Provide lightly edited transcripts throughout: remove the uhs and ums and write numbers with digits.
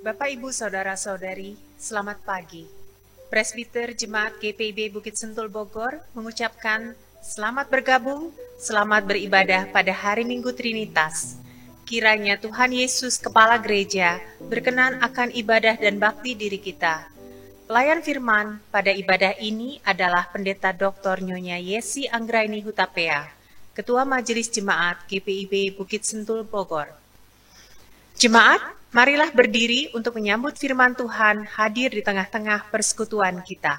Bapak, Ibu, Saudara-saudari, selamat pagi. Presbiter Jemaat GPIB Bukit Sentul Bogor mengucapkan selamat bergabung, selamat beribadah pada hari Minggu Trinitas. Kiranya Tuhan Yesus, Kepala Gereja, berkenan akan ibadah dan bakti diri kita. Pelayan firman pada ibadah ini adalah Pendeta Dr. Nyonya Yesi Anggraini Hutapea, Ketua Majelis Jemaat GPIB Bukit Sentul Bogor. Jemaat, marilah berdiri untuk menyambut firman Tuhan hadir di tengah-tengah persekutuan kita.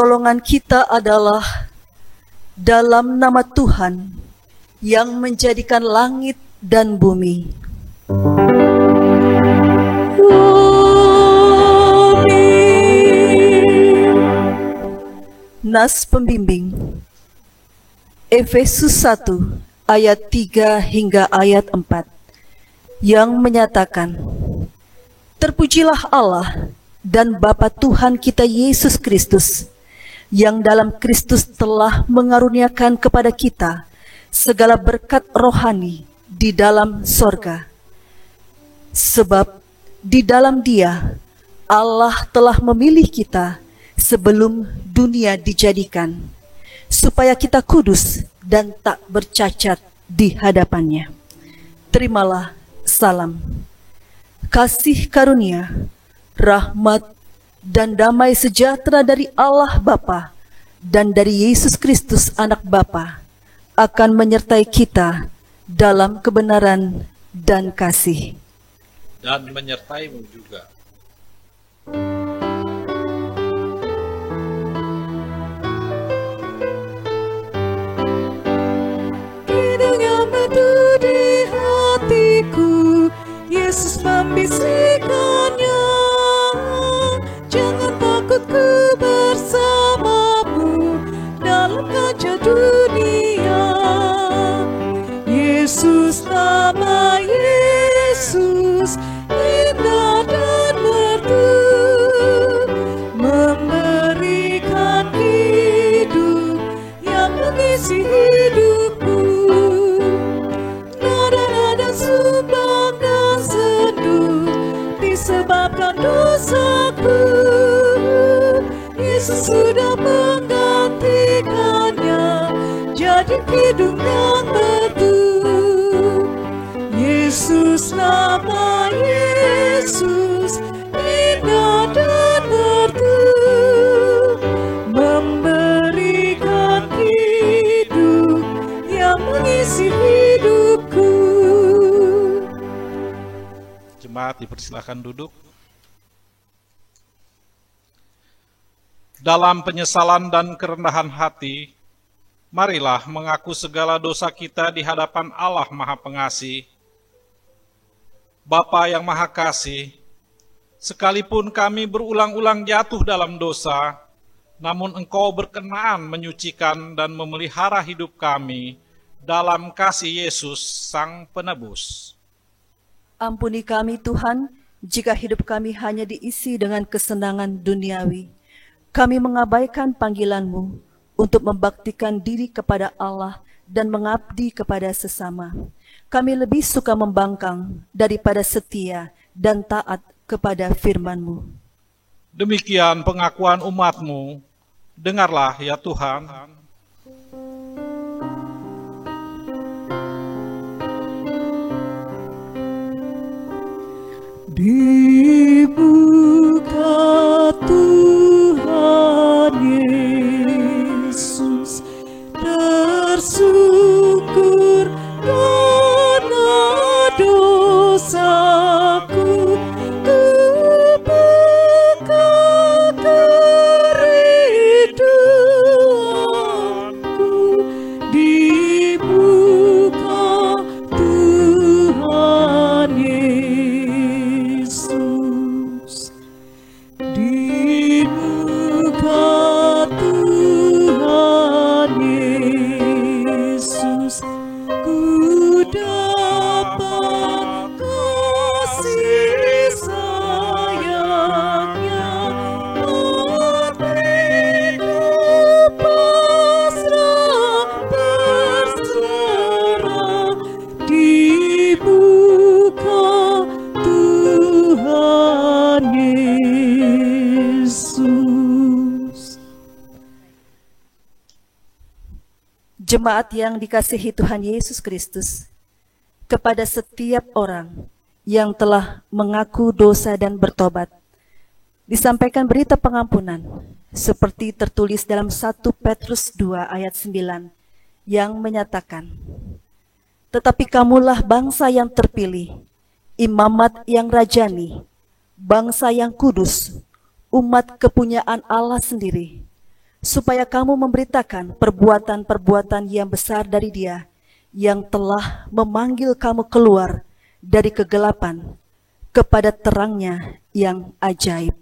Pertolongan kita adalah dalam nama Tuhan yang menjadikan langit dan bumi. Nas pembimbing Efesus 1 ayat 3 hingga ayat 4 yang menyatakan, terpujilah Allah dan Bapa Tuhan kita Yesus Kristus, yang dalam Kristus telah mengaruniakan kepada kita segala berkat rohani di dalam sorga. Sebab di dalam Dia Allah telah memilih kita sebelum dunia dijadikan, supaya kita kudus dan tak bercacat di hadapannya. Terimalah salam, kasih karunia, rahmat, dan damai sejahtera dari Allah Bapa dan dari Yesus Kristus Anak Bapa akan menyertai kita dalam kebenaran dan kasih. Dan menyertaimu juga. Kidung yang merdu di hatiku, Yesus membisikkannya. Jangan takut, ku bersamamu dalam kancah dunia. Yesus, nama Yesus, indah dan merdu, memberikan hidup yang mengisi hidupku. Nada-nada sumbang dan sendu disebabkan dosaku. Yesus sudah menggantikannya jadi kidung yang merdu. Yesus, nama Yesus, indah dan merdu, memberikan hidup yang mengisi hidupku. Jemaat dipersilakan duduk. Dalam penyesalan dan kerendahan hati, marilah mengaku segala dosa kita di hadapan Allah Maha Pengasih. Bapa yang Maha Kasih, sekalipun kami berulang-ulang jatuh dalam dosa, namun Engkau berkenan menyucikan dan memelihara hidup kami dalam kasih Yesus Sang Penebus. Ampuni kami Tuhan, jika hidup kami hanya diisi dengan kesenangan duniawi. Kami mengabaikan panggilan-Mu untuk membaktikan diri kepada Allah dan mengabdi kepada sesama. Kami lebih suka membangkang daripada setia dan taat kepada firman-Mu. Demikian pengakuan umat-Mu, dengarlah ya Tuhan. Dibuka Tuhan Yesus, tersungkur karena dosaku, ku buka kerinduanku. Dibuka Tuhan Yesus, dibuka Tuhan Yesus, ku dapat kasih sayangnya, hatiku pasrah berserah. Dibuka Tuhan Yesus. Jemaat yang dikasihi Tuhan Yesus Kristus, kepada setiap orang yang telah mengaku dosa dan bertobat, disampaikan berita pengampunan seperti tertulis dalam 1 Petrus 2 ayat 9 yang menyatakan, tetapi kamulah bangsa yang terpilih, imamat yang rajani, bangsa yang kudus, umat kepunyaan Allah sendiri, supaya kamu memberitakan perbuatan-perbuatan yang besar dari Dia, yang telah memanggil kamu keluar dari kegelapan kepada terangnya yang ajaib.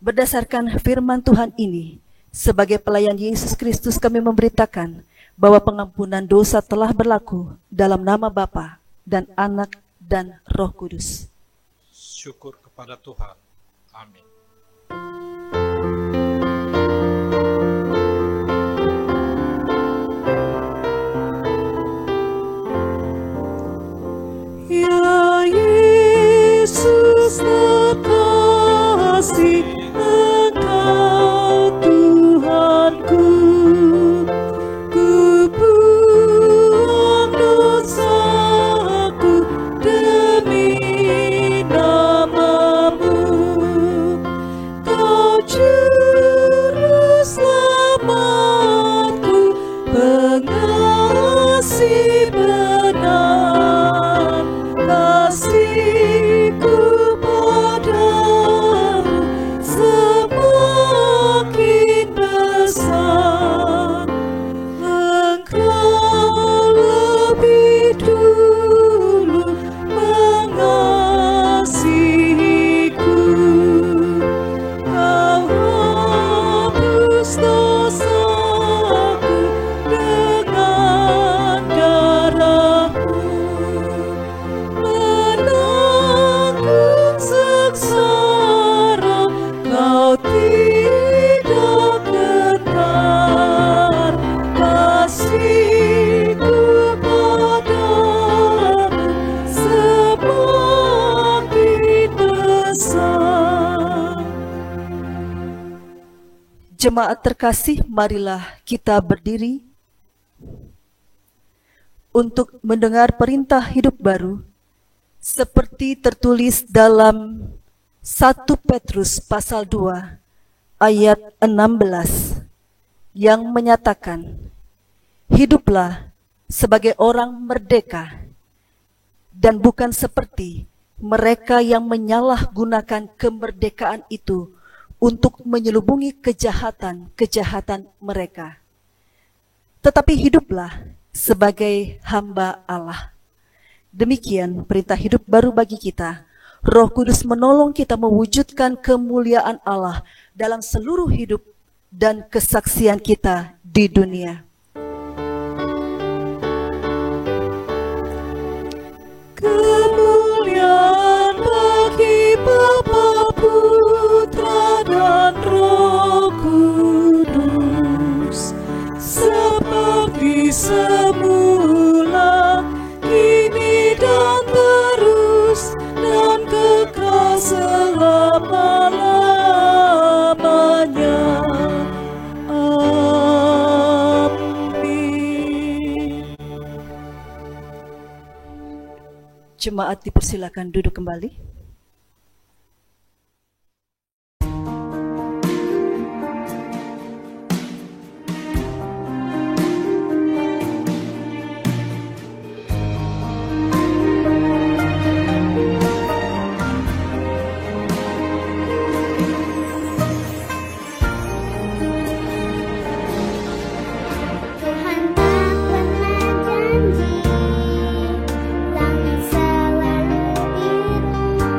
Berdasarkan firman Tuhan ini, sebagai pelayan Yesus Kristus kami memberitakan bahwa pengampunan dosa telah berlaku dalam nama Bapa dan Anak dan Roh Kudus. Syukur kepada Tuhan. Amin. Ya Yesus terkasih, Engkau Tuhanku, ku buang dosaku demi nama-Mu. Kau juru selamatku, pengasih benar. Kasihku padamu semakin besar. Engkau lebih dulu mengasihiku. Kau hapus dosaku dengan darah-Mu. Menanggung sengsara, Kau tidak gentar. Kasihku padamu semakin besar. Jemaat terkasih, marilah kita berdiri untuk mendengar perintah hidup baru seperti tertulis dalam 1 Petrus pasal 2 ayat 16 yang menyatakan, hiduplah sebagai orang merdeka dan bukan seperti mereka yang menyalahgunakan kemerdekaan itu untuk menyelubungi kejahatan-kejahatan mereka. Tetapi hiduplah sebagai hamba Allah. Demikian perintah hidup baru bagi kita. Roh Kudus menolong kita mewujudkan kemuliaan Allah dalam seluruh hidup dan kesaksian kita di dunia. Kemuliaan bagi Bapa, Putra dan Roh Kudus, seperti semula, kini dan terus, dan kekal selama-lamanya. Amin. Jemaat dipersilakan duduk kembali. Tuhan tak pernah janji, langit selalu biru.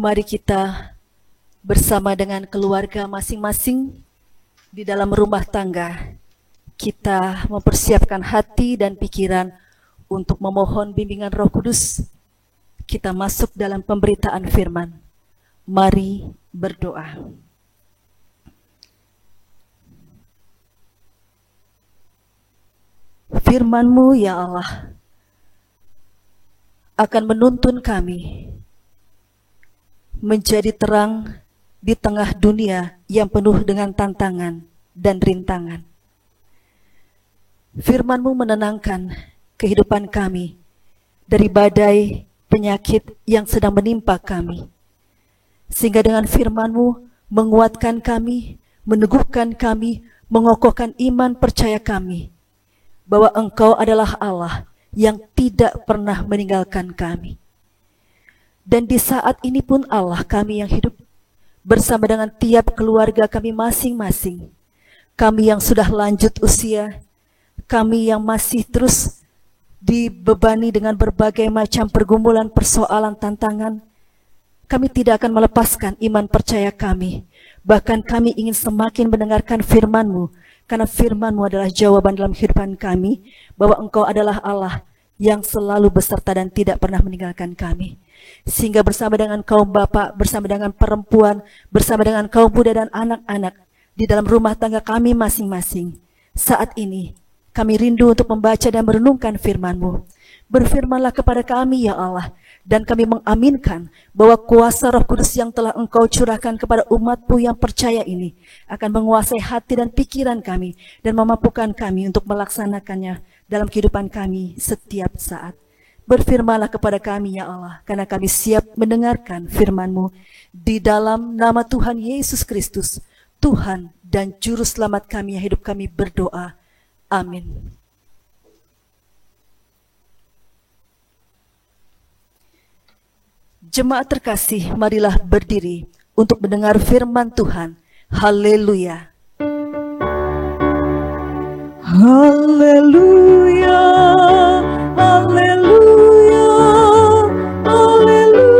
Mari kita bersama dengan keluarga masing-masing di dalam rumah tangga, kita mempersiapkan hati dan pikiran untuk memohon bimbingan Roh Kudus. Kita masuk dalam pemberitaan firman. Mari berdoa. Firman-Mu ya Allah akan menuntun kami menjadi terang di tengah dunia yang penuh dengan tantangan dan rintangan. Firman-Mu menenangkan kehidupan kami dari badai penyakit yang sedang menimpa kami. Sehingga dengan firman-Mu menguatkan kami, meneguhkan kami, mengokohkan iman percaya kami, bahwa Engkau adalah Allah yang tidak pernah meninggalkan kami. Dan di saat ini pun Allah kami yang hidup bersama dengan tiap keluarga kami masing-masing. Kami yang sudah lanjut usia, kami yang masih terus dibebani dengan berbagai macam pergumulan, persoalan, tantangan. Kami tidak akan melepaskan iman percaya kami. Bahkan kami ingin semakin mendengarkan firman-Mu, karena firman-Mu adalah jawaban dalam kehidupan kami, bahwa Engkau adalah Allah yang selalu beserta dan tidak pernah meninggalkan kami. Sehingga bersama dengan kaum bapak, bersama dengan perempuan, bersama dengan kaum muda dan anak-anak, di dalam rumah tangga kami masing-masing, saat ini kami rindu untuk membaca dan merenungkan firman-Mu. Berfirmanlah kepada kami ya Allah, dan kami mengaminkan bahwa kuasa Roh Kudus yang telah Engkau curahkan kepada umat-Mu yang percaya ini akan menguasai hati dan pikiran kami dan memampukan kami untuk melaksanakannya dalam kehidupan kami setiap saat. Berfirmanlah kepada kami ya Allah, karena kami siap mendengarkan firman-Mu. Di dalam nama Tuhan Yesus Kristus, Tuhan dan Juru Selamat kami yang hidup kami berdoa. Amin. Jemaat terkasih, marilah berdiri untuk mendengar firman Tuhan. Haleluya. Haleluya. Haleluya. Haleluya.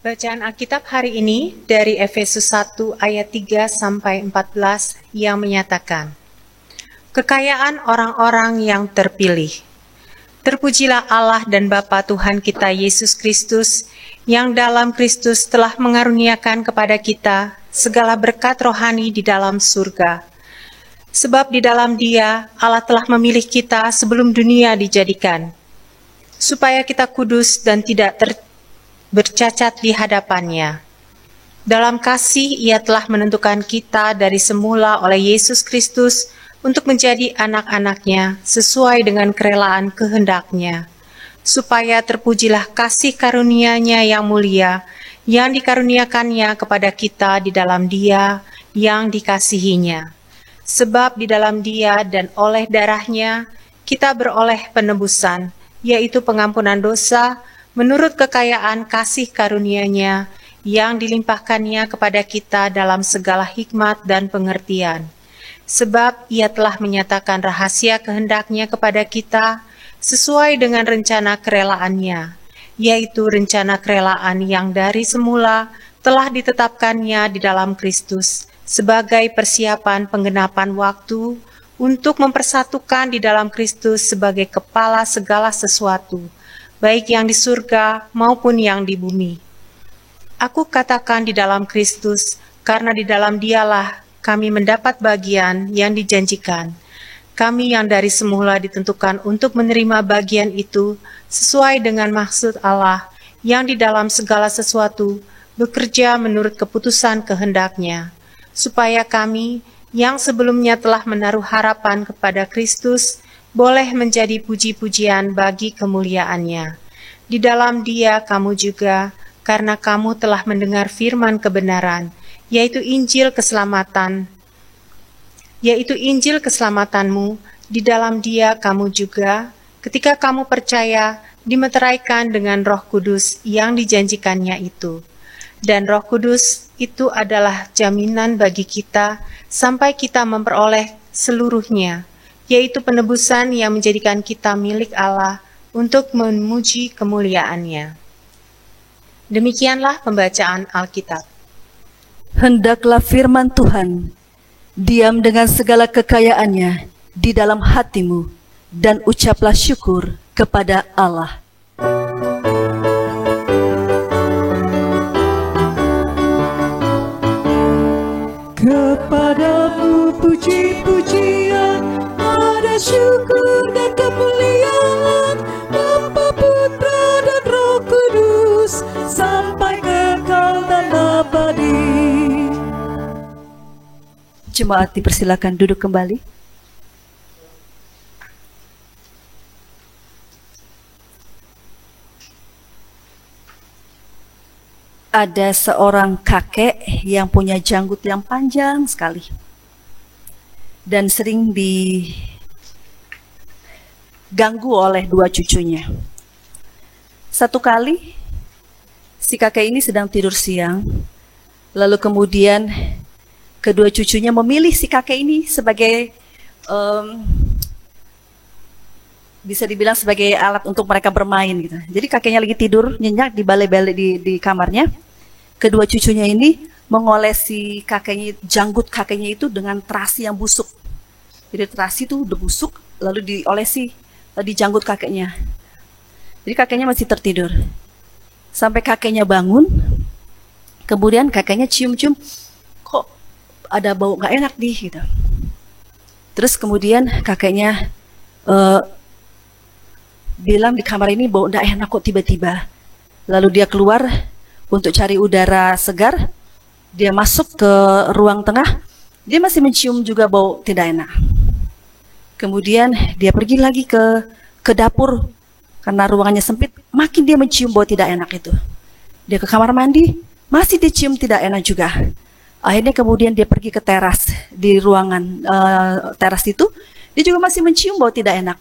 Bacaan Alkitab hari ini dari Efesus 1 ayat 3 sampai 14 yang menyatakan, kekayaan orang-orang yang terpilih. Terpujilah Allah dan Bapa Tuhan kita Yesus Kristus, yang dalam Kristus telah mengaruniakan kepada kita segala berkat rohani di dalam surga. Sebab di dalam Dia Allah telah memilih kita sebelum dunia dijadikan, supaya kita kudus dan tidak bercacat di hadapan-Nya. Dalam kasih Ia telah menentukan kita dari semula oleh Yesus Kristus untuk menjadi anak-anak-Nya sesuai dengan kerelaan kehendak-Nya, supaya terpujilah kasih karunia-Nya yang mulia, yang dikaruniakan-Nya kepada kita di dalam Dia yang dikasihi-Nya. Sebab di dalam Dia dan oleh darah-Nya, kita beroleh penebusan, yaitu pengampunan dosa, menurut kekayaan kasih karunia-Nya, yang dilimpahkan-Nya kepada kita dalam segala hikmat dan pengertian. Sebab Ia telah menyatakan rahasia kehendak-Nya kepada kita sesuai dengan rencana kerelaannya, yaitu rencana kerelaan yang dari semula telah ditetapkan-Nya di dalam Kristus sebagai persiapan penggenapan waktu untuk mempersatukan di dalam Kristus sebagai kepala segala sesuatu, baik yang di surga maupun yang di bumi. Aku katakan di dalam Kristus, karena di dalam Dialah kami mendapat bagian yang dijanjikan. Kami yang dari semula ditentukan untuk menerima bagian itu sesuai dengan maksud Allah yang di dalam segala sesuatu bekerja menurut keputusan kehendak-Nya, supaya kami yang sebelumnya telah menaruh harapan kepada Kristus boleh menjadi puji-pujian bagi kemuliaan-Nya. Di dalam Dia kamu juga, karena kamu telah mendengar firman kebenaran, yaitu Injil keselamatanmu, di dalam Dia kamu juga, ketika kamu percaya, dimeteraikan dengan Roh Kudus yang dijanjikan-Nya itu. Dan Roh Kudus itu adalah jaminan bagi kita sampai kita memperoleh seluruhnya, yaitu penebusan yang menjadikan kita milik Allah untuk memuji kemuliaan-Nya. Demikianlah pembacaan Alkitab. Hendaklah firman Tuhan diam dengan segala kekayaannya di dalam hatimu, dan ucaplah syukur kepada Allah. Kepadamu puji-pujian, ada syukur dan kemuliaan, Bapa, Putra, dan Roh Kudus, sampai kekal dan abadi. Jemaat dipersilakan duduk kembali. Ada seorang kakek yang punya janggut yang panjang sekali dan sering diganggu oleh dua cucunya. Satu kali si kakek ini sedang tidur siang, lalu kemudian kedua cucunya memilih si kakek ini sebagai bisa dibilang sebagai alat untuk mereka bermain gitu. Jadi kakeknya lagi tidur nyenyak di balai-balai di kamarnya. Kedua cucunya ini mengolesi kakeknya, janggut kakeknya itu dengan terasi yang busuk. Jadi terasi itu udah busuk, lalu diolesi di janggut kakeknya. Jadi kakeknya masih tertidur. Sampai kakeknya bangun, kemudian kakeknya cium-cium, kok ada bau gak enak nih gitu. Terus kemudian kakeknya bilang di kamar ini bau tidak enak kok tiba-tiba. Lalu dia keluar untuk cari udara segar. Dia masuk ke ruang tengah, dia masih mencium juga bau tidak enak. Kemudian dia pergi lagi ke dapur karena ruangannya sempit, makin dia mencium bau tidak enak itu. Dia ke kamar mandi, masih dicium tidak enak juga. Akhirnya kemudian dia pergi ke teras di ruangan teras itu, dia juga masih mencium bau tidak enak.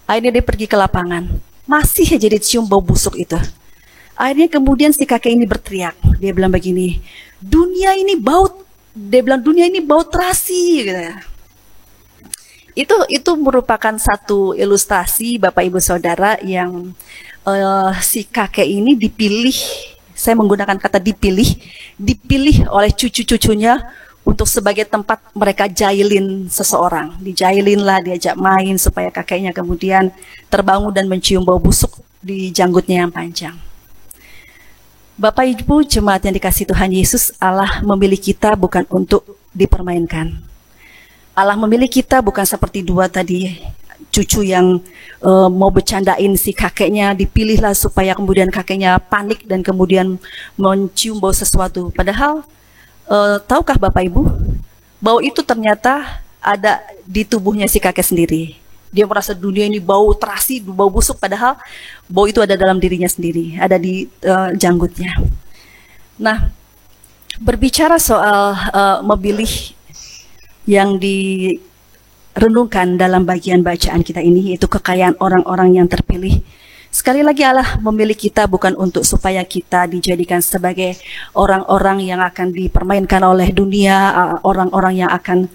Akhirnya dia pergi ke lapangan, masih aja dicium bau busuk itu. Akhirnya kemudian si kakek ini berteriak, dia bilang begini, dunia ini bau, dia bilang dunia ini bau terasi. Gitu. Itu merupakan satu ilustrasi Bapak Ibu Saudara yang si kakek ini dipilih, saya menggunakan kata dipilih oleh cucu-cucunya untuk sebagai tempat mereka jahilin seseorang. Dijailin lah, diajak main supaya kakeknya kemudian terbangun dan mencium bau busuk di janggutnya yang panjang. Bapak Ibu jemaat yang dikasihi Tuhan Yesus, Allah memilih kita bukan untuk dipermainkan. Allah memilih kita bukan seperti dua tadi cucu yang mau bercandain si kakeknya, dipilihlah supaya kemudian kakeknya panik dan kemudian mencium bau sesuatu. Padahal tahukah Bapak Ibu, bau itu ternyata ada di tubuhnya si kakek sendiri. Dia merasa dunia ini bau terasi, bau busuk, padahal bau itu ada dalam dirinya sendiri, ada di janggutnya. Nah, berbicara soal memilih yang direnungkan dalam bagian bacaan kita ini, yaitu kekayaan orang-orang yang terpilih. Sekali lagi Allah memilih kita bukan untuk supaya kita dijadikan sebagai orang-orang yang akan dipermainkan oleh dunia, orang-orang yang akan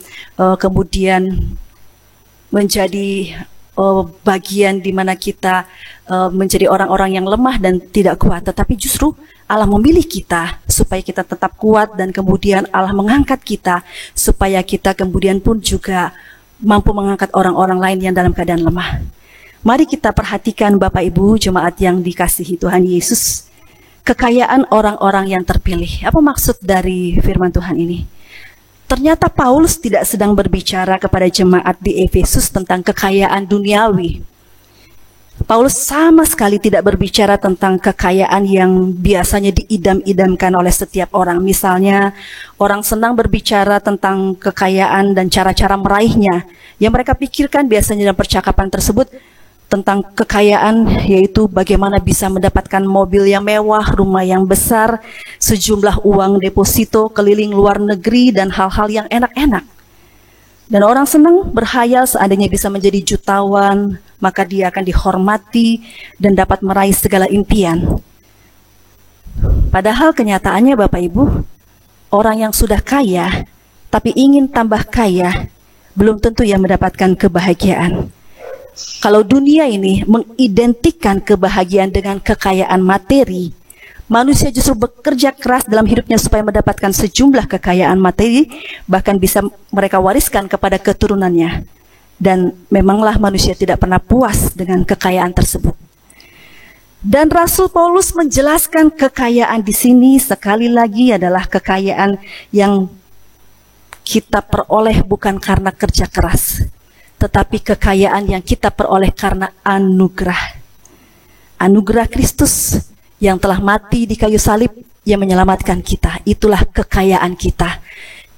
kemudian menjadi bagian di mana kita menjadi orang-orang yang lemah dan tidak kuat. Tetapi justru Allah memilih kita supaya kita tetap kuat, dan kemudian Allah mengangkat kita supaya kita kemudian pun juga mampu mengangkat orang-orang lain yang dalam keadaan lemah. Mari kita perhatikan Bapak Ibu jemaat yang dikasihi Tuhan Yesus, kekayaan orang-orang yang terpilih. Apa maksud dari firman Tuhan ini? Ternyata Paulus tidak sedang berbicara kepada jemaat di Efesus tentang kekayaan duniawi. Paulus sama sekali tidak berbicara tentang kekayaan yang biasanya diidam-idamkan oleh setiap orang. Misalnya, orang senang berbicara tentang kekayaan dan cara-cara meraihnya. Yang mereka pikirkan biasanya dalam percakapan tersebut tentang kekayaan, yaitu bagaimana bisa mendapatkan mobil yang mewah, rumah yang besar, sejumlah uang deposito, keliling luar negeri, dan hal-hal yang enak-enak. Dan orang senang berhayal seandainya bisa menjadi jutawan, maka dia akan dihormati dan dapat meraih segala impian. Padahal kenyataannya Bapak Ibu, orang yang sudah kaya, tapi ingin tambah kaya, belum tentu ia mendapatkan kebahagiaan. Kalau dunia ini mengidentikan kebahagiaan dengan kekayaan materi, manusia justru bekerja keras dalam hidupnya supaya mendapatkan sejumlah kekayaan materi, bahkan bisa mereka wariskan kepada keturunannya. Dan memanglah manusia tidak pernah puas dengan kekayaan tersebut. Dan Rasul Paulus menjelaskan kekayaan di sini sekali lagi adalah kekayaan yang kita peroleh bukan karena kerja keras, tetapi kekayaan yang kita peroleh karena anugerah. Anugerah Kristus yang telah mati di kayu salib yang menyelamatkan kita. Itulah kekayaan kita.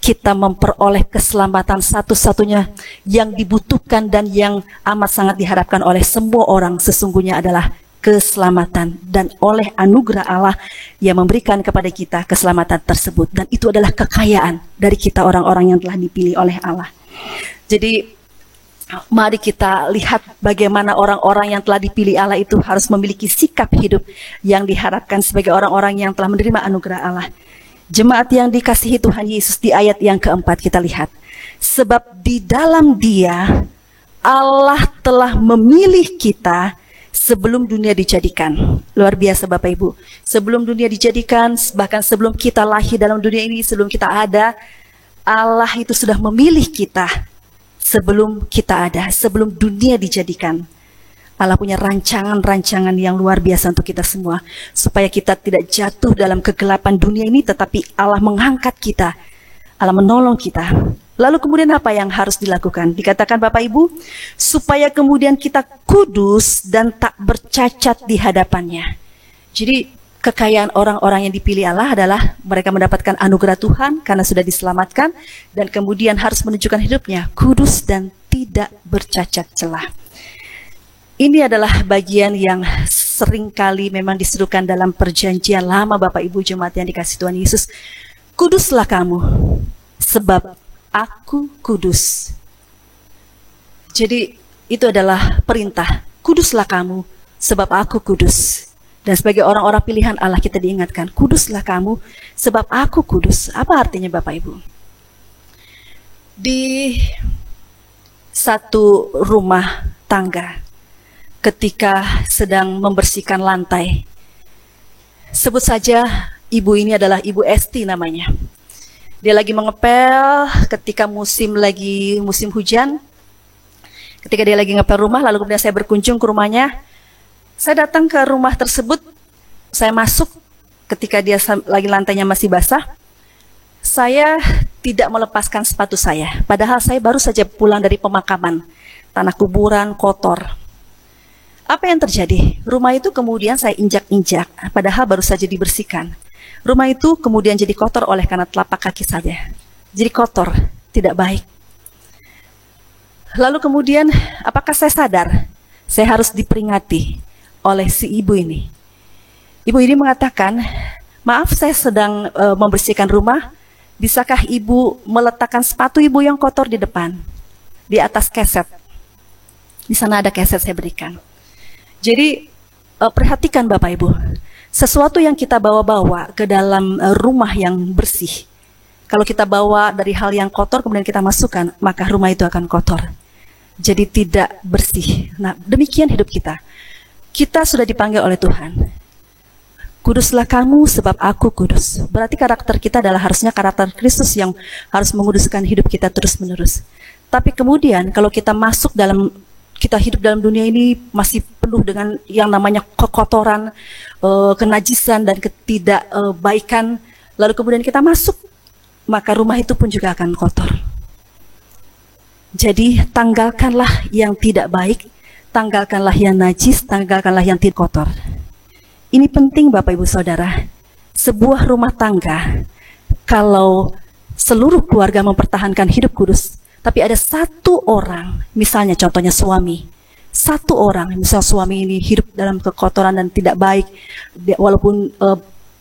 Kita memperoleh keselamatan satu-satunya yang dibutuhkan dan yang amat sangat diharapkan oleh semua orang sesungguhnya adalah keselamatan, dan oleh anugerah Allah yang memberikan kepada kita keselamatan tersebut, dan itu adalah kekayaan dari kita orang-orang yang telah dipilih oleh Allah. Jadi mari kita lihat bagaimana orang-orang yang telah dipilih Allah itu harus memiliki sikap hidup yang diharapkan sebagai orang-orang yang telah menerima anugerah Allah. Jemaat yang dikasihi Tuhan Yesus, di ayat yang keempat kita lihat, sebab di dalam Dia Allah telah memilih kita sebelum dunia dijadikan. Luar biasa Bapak Ibu. Sebelum dunia dijadikan, bahkan sebelum kita lahir dalam dunia ini, sebelum kita ada, Allah itu sudah memilih kita sebelum kita ada, sebelum dunia dijadikan. Allah punya rancangan-rancangan yang luar biasa untuk kita semua, supaya kita tidak jatuh dalam kegelapan dunia ini, tetapi Allah mengangkat kita, Allah menolong kita. Lalu kemudian apa yang harus dilakukan? Dikatakan Bapak Ibu, supaya kemudian kita kudus dan tak bercacat di hadapannya. Jadi kekayaan orang-orang yang dipilih Allah adalah mereka mendapatkan anugerah Tuhan karena sudah diselamatkan, dan kemudian harus menunjukkan hidupnya kudus dan tidak bercacat celah. Ini adalah bagian yang seringkali memang diserukan dalam perjanjian lama Bapak Ibu jemaat yang dikasihi Tuhan Yesus. Kuduslah kamu, sebab Aku kudus. Jadi itu adalah perintah. Kuduslah kamu, sebab Aku kudus. Dan sebagai orang-orang pilihan Allah kita diingatkan, kuduslah kamu, sebab Aku kudus. Apa artinya Bapak Ibu? Di satu rumah tangga, ketika sedang membersihkan lantai, sebut saja ibu ini adalah Ibu Esti namanya. Dia lagi mengepel ketika musim hujan. Ketika dia lagi ngepel rumah, lalu kemudian saya berkunjung ke rumahnya. Saya datang ke rumah tersebut, saya masuk ketika dia lagi lantainya masih basah. Saya tidak melepaskan sepatu saya, padahal saya baru saja pulang dari pemakaman, tanah kuburan kotor. Apa yang terjadi? Rumah itu kemudian saya injak-injak, padahal baru saja dibersihkan. Rumah itu kemudian jadi kotor oleh karena telapak kaki saja. Jadi kotor, tidak baik. Lalu kemudian, apakah saya sadar? Saya harus diperingati oleh si ibu ini. Ibu ini mengatakan, maaf saya sedang membersihkan rumah, bisakah ibu meletakkan sepatu ibu yang kotor di depan? Di atas keset. Di sana ada keset saya berikan. Jadi, perhatikan Bapak Ibu. Sesuatu yang kita bawa-bawa ke dalam rumah yang bersih, kalau kita bawa dari hal yang kotor kemudian kita masukkan, maka rumah itu akan kotor. Jadi tidak bersih. Nah, demikian hidup kita. Kita sudah dipanggil oleh Tuhan. Kuduslah kamu sebab Aku kudus. Berarti karakter kita adalah harusnya karakter Kristus yang harus menguduskan hidup kita terus-menerus. Tapi kemudian kalau kita kita hidup dalam dunia ini masih penuh dengan yang namanya kekotoran, kenajisan dan ketidakbaikan, lalu kemudian kita masuk, maka rumah itu pun juga akan kotor. Jadi tanggalkanlah yang tidak baik, tanggalkanlah yang najis, tanggalkanlah yang tidak kotor. Ini penting Bapak Ibu Saudara. Sebuah rumah tangga, kalau seluruh keluarga mempertahankan hidup kudus, tapi ada satu orang, misalnya contohnya suami, satu orang, misal suami ini hidup dalam kekotoran dan tidak baik, walaupun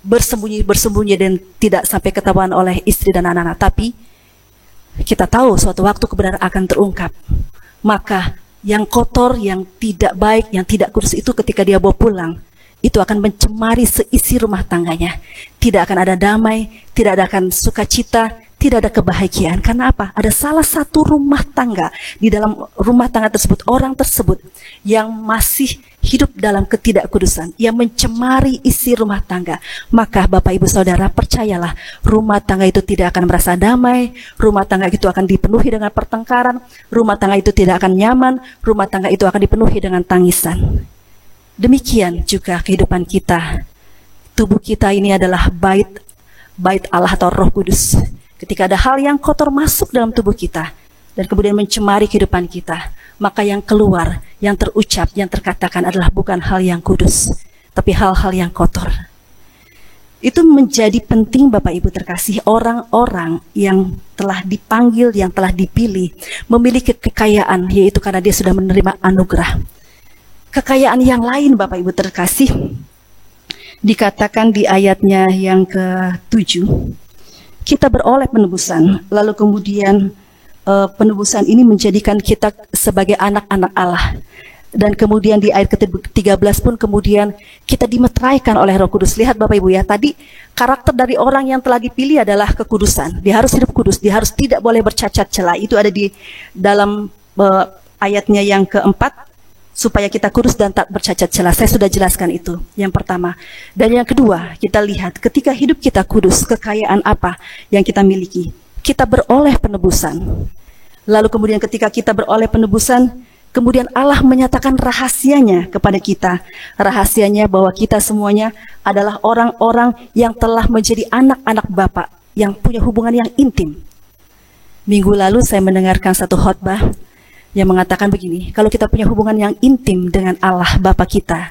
bersembunyi dan tidak sampai ketahuan oleh istri dan anak-anak, tapi kita tahu suatu waktu kebenaran akan terungkap. Maka yang kotor, yang tidak baik, yang tidak kudus itu ketika dia bawa pulang, itu akan mencemari seisi rumah tangganya. Tidak akan ada damai, tidak akan sukacita, tidak ada kebahagiaan. Karena apa? Ada salah satu rumah tangga, di dalam rumah tangga tersebut, orang tersebut yang masih hidup dalam ketidakkudusan, yang mencemari isi rumah tangga. Maka Bapak Ibu Saudara, percayalah, rumah tangga itu tidak akan merasa damai, rumah tangga itu akan dipenuhi dengan pertengkaran, rumah tangga itu tidak akan nyaman, rumah tangga itu akan dipenuhi dengan tangisan. Demikian juga kehidupan kita. Tubuh kita ini adalah bait Allah atau Roh Kudus. Ketika ada hal yang kotor masuk dalam tubuh kita dan kemudian mencemari kehidupan kita, maka yang keluar, yang terucap, yang terkatakan adalah bukan hal yang kudus, tapi hal-hal yang kotor. Itu menjadi penting Bapak Ibu terkasih, orang-orang yang telah dipanggil, yang telah dipilih, memiliki kekayaan, yaitu karena dia sudah menerima anugerah. Kekayaan yang lain Bapak Ibu terkasih, dikatakan di ayatnya yang ke-7, kita beroleh penebusan, lalu kemudian penebusan ini menjadikan kita sebagai anak-anak Allah. Dan kemudian di ayat ke-13 pun kemudian kita dimeteraikan oleh Roh Kudus. Lihat Bapak Ibu ya, tadi karakter dari orang yang telah dipilih adalah kekudusan. Dia harus hidup kudus, dia harus tidak boleh bercacat celah. Itu ada di dalam ayatnya yang keempat, supaya kita kudus dan tak bercacat celah. Saya sudah jelaskan itu, yang pertama. Dan yang kedua, kita lihat ketika hidup kita kudus, kekayaan apa yang kita miliki? Kita beroleh penebusan. Lalu kemudian ketika kita beroleh penebusan, kemudian Allah menyatakan rahasianya kepada kita. Rahasianya bahwa kita semuanya adalah orang-orang yang telah menjadi anak-anak Bapa, yang punya hubungan yang intim. Minggu lalu saya mendengarkan satu khotbah yang mengatakan begini, kalau kita punya hubungan yang intim dengan Allah Bapa kita,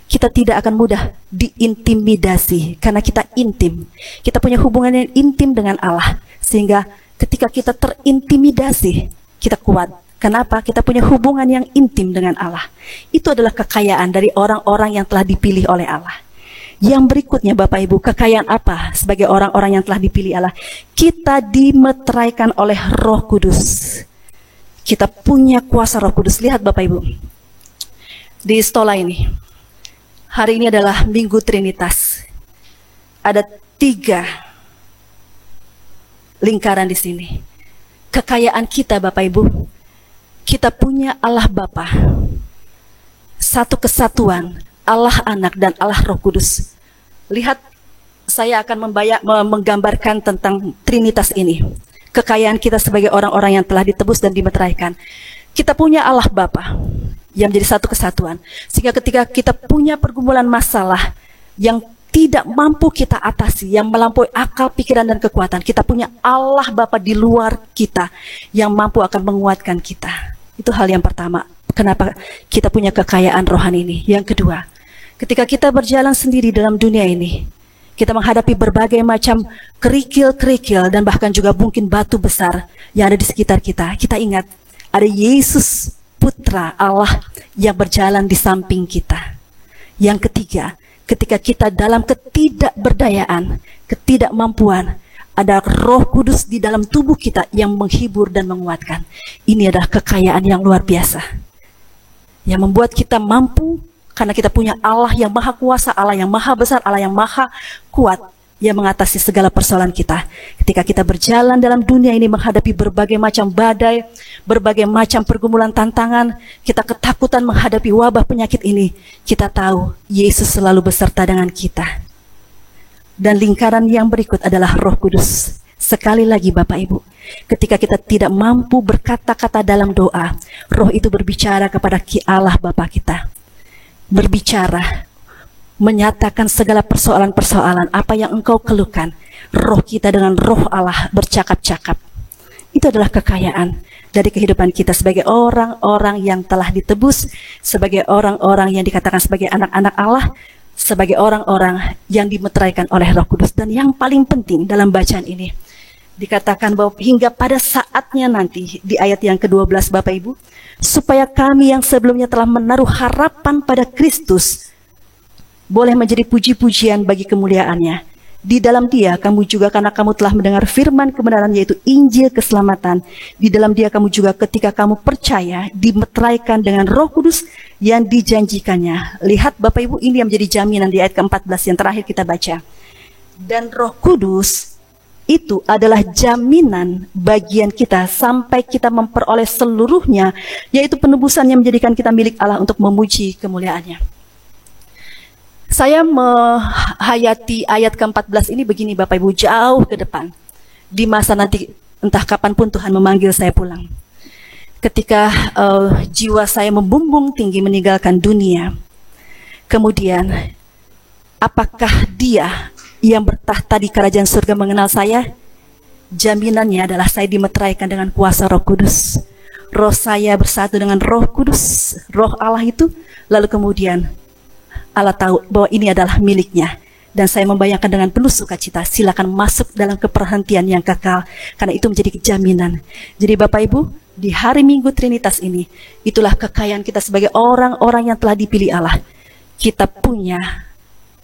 kita tidak akan mudah diintimidasi karena kita intim. Kita punya hubungan yang intim dengan Allah, sehingga ketika kita terintimidasi, kita kuat. Kenapa? Kita punya hubungan yang intim dengan Allah. Itu adalah kekayaan dari orang-orang yang telah dipilih oleh Allah. Yang berikutnya Bapak Ibu, kekayaan apa sebagai orang-orang yang telah dipilih Allah? Kita dimeteraikan oleh Roh Kudus. Kita punya kuasa Roh Kudus. Lihat Bapak Ibu, di Stola ini, hari ini adalah Minggu Trinitas. Ada 3 lingkaran di sini. Kekayaan kita Bapak Ibu, kita punya Allah Bapa, satu kesatuan, Allah Anak dan Allah Roh Kudus. Lihat, saya akan menggambarkan tentang Trinitas ini. Kekayaan kita sebagai orang-orang yang telah ditebus dan dimeteraikan. Kita punya Allah Bapa yang menjadi satu kesatuan. Sehingga ketika kita punya pergumulan masalah yang tidak mampu kita atasi, yang melampaui akal, pikiran, dan kekuatan, kita punya Allah Bapa di luar kita yang mampu akan menguatkan kita. Itu hal yang pertama. Kenapa kita punya kekayaan rohani ini? Yang kedua, ketika kita berjalan sendiri dalam dunia ini, kita menghadapi berbagai macam kerikil-kerikil dan bahkan juga mungkin batu besar yang ada di sekitar kita. Kita ingat, ada Yesus Putra Allah yang berjalan di samping kita. Yang ketiga, ketika kita dalam ketidakberdayaan, ketidakmampuan, ada Roh Kudus di dalam tubuh kita yang menghibur dan menguatkan. Ini adalah kekayaan yang luar biasa, yang membuat kita mampu. Karena kita punya Allah yang maha kuasa, Allah yang maha besar, Allah yang maha kuat, yang mengatasi segala persoalan kita. Ketika kita berjalan dalam dunia ini menghadapi berbagai macam badai, berbagai macam pergumulan tantangan, kita ketakutan menghadapi wabah penyakit ini, kita tahu Yesus selalu beserta dengan kita. Dan lingkaran yang berikut adalah Roh Kudus. Sekali lagi Bapak Ibu, ketika kita tidak mampu berkata-kata dalam doa, Roh itu berbicara kepada Allah Bapa kita. Berbicara, menyatakan segala persoalan-persoalan apa yang engkau keluhkan. Roh kita dengan Roh Allah bercakap-cakap. Itu adalah kekayaan dari kehidupan kita sebagai orang-orang yang telah ditebus, sebagai orang-orang yang dikatakan sebagai anak-anak Allah, sebagai orang-orang yang dimeteraikan oleh Roh Kudus. Dan yang paling penting dalam bacaan ini, dikatakan bahwa hingga pada saatnya nanti, di ayat yang ke-12 Bapak Ibu, supaya kami yang sebelumnya telah menaruh harapan pada Kristus boleh menjadi puji-pujian bagi kemuliaannya. Di dalam Dia kamu juga, karena kamu telah mendengar firman kebenaran, yaitu Injil keselamatan. Di dalam Dia kamu juga ketika kamu percaya dimeteraikan dengan Roh Kudus yang dijanjikannya. Lihat Bapak Ibu, ini yang menjadi jaminan di ayat ke-14 yang terakhir kita baca. Dan Roh Kudus itu adalah jaminan bagian kita sampai kita memperoleh seluruhnya, yaitu penebusan yang menjadikan kita milik Allah untuk memuji kemuliaan-Nya. Saya menghayati ayat ke-14 ini begini Bapak Ibu, jauh ke depan. Di masa nanti, entah kapanpun Tuhan memanggil saya pulang. Ketika jiwa saya membumbung tinggi meninggalkan dunia, kemudian apakah Dia yang bertahta di kerajaan surga mengenal saya? Jaminannya adalah saya dimeteraikan dengan kuasa Roh Kudus. Roh saya bersatu dengan Roh Kudus, Roh Allah itu. Lalu kemudian Allah tahu bahwa ini adalah miliknya. Dan saya membayangkan dengan penuh sukacita, silakan masuk dalam keperhentian yang kekal. Karena itu menjadi jaminan. Jadi Bapak Ibu, di hari Minggu Trinitas ini, itulah kekayaan kita sebagai orang-orang yang telah dipilih Allah. Kita punya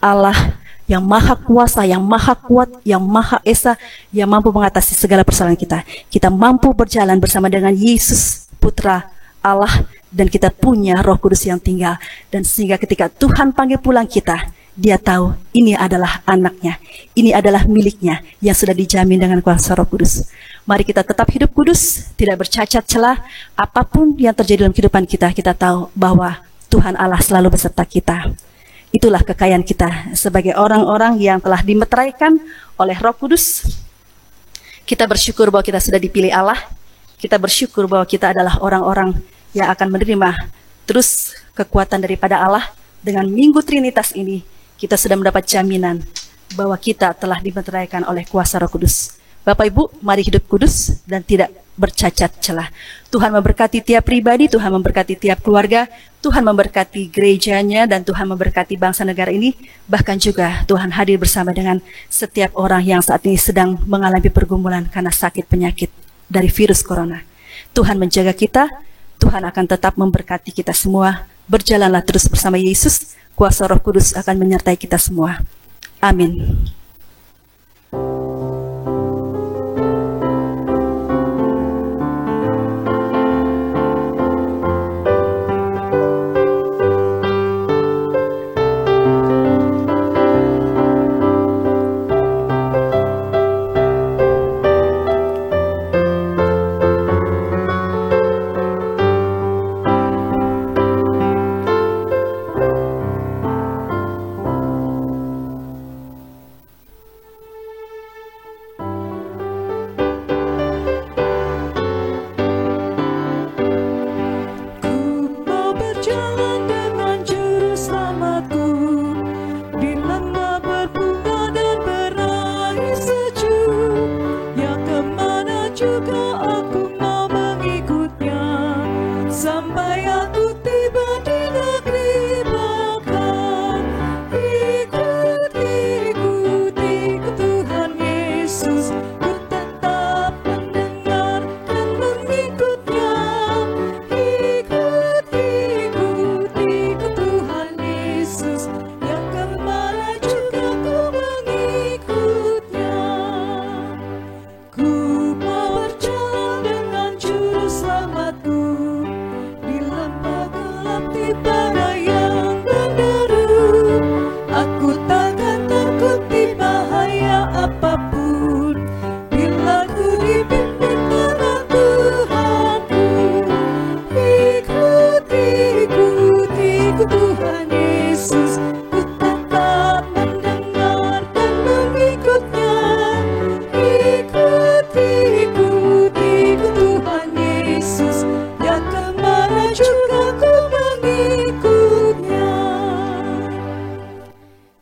Allah yang maha kuasa, yang maha kuat, yang maha esa, yang mampu mengatasi segala persoalan kita. Kita mampu berjalan bersama dengan Yesus, Putra Allah, dan kita punya Roh Kudus yang tinggal. Dan sehingga ketika Tuhan panggil pulang kita, Dia tahu ini adalah anaknya, ini adalah miliknya yang sudah dijamin dengan kuasa Roh Kudus. Mari kita tetap hidup kudus, tidak bercacat celah. Apapun yang terjadi dalam kehidupan kita, kita tahu bahwa Tuhan Allah selalu beserta kita. Itulah kekayaan kita sebagai orang-orang yang telah dimeteraikan oleh Roh Kudus. Kita bersyukur bahwa kita sudah dipilih Allah. Kita bersyukur bahwa kita adalah orang-orang yang akan menerima terus kekuatan daripada Allah. Dengan Minggu Trinitas ini, kita sudah mendapat jaminan bahwa kita telah dimeteraikan oleh kuasa Roh Kudus. Bapak Ibu, mari hidup kudus dan tidak bercacat celah. Tuhan memberkati tiap pribadi, Tuhan memberkati tiap keluarga, Tuhan memberkati gerejanya, dan Tuhan memberkati bangsa negara ini. Bahkan juga Tuhan hadir bersama dengan setiap orang yang saat ini sedang mengalami pergumulan karena sakit penyakit dari virus corona. Tuhan menjaga kita, Tuhan akan tetap memberkati kita semua. Berjalanlah terus bersama Yesus, kuasa Roh Kudus akan menyertai kita semua. Amin.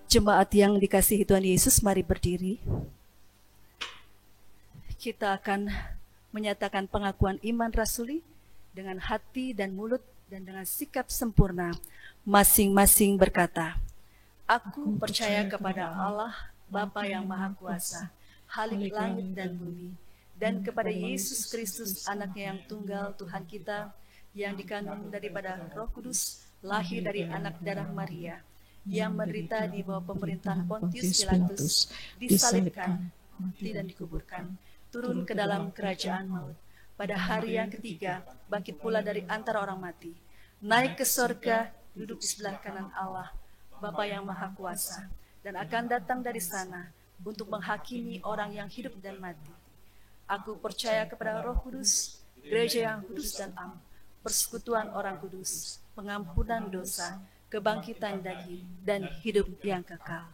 Jemaat yang dikasihi Tuhan Yesus, mari berdiri. Kita akan menyatakan pengakuan iman rasuli dengan hati dan mulut dan dengan sikap sempurna. Masing-masing berkata, aku percaya kepada Allah, Bapa yang Maha Kuasa, Khalik langit dan bumi, dan kepada Yesus Kristus, Anaknya yang tunggal, Tuhan kita, yang dikandung daripada Roh Kudus, lahir dari anak darah Maria, yang menderita di bawah pemerintahan Pontius Pilatus, disalibkan, mati dan dikuburkan, turun ke dalam kerajaan maut. Pada hari yang ketiga, bangkit pula dari antara orang mati, naik ke surga, duduk di sebelah kanan Allah, Bapa yang Maha Kuasa, dan akan datang dari sana untuk menghakimi orang yang hidup dan mati. Aku percaya kepada Roh Kudus, gereja yang kudus dan am, persekutuan orang kudus, pengampunan dosa, kebangkitan daging, dan hidup yang kekal.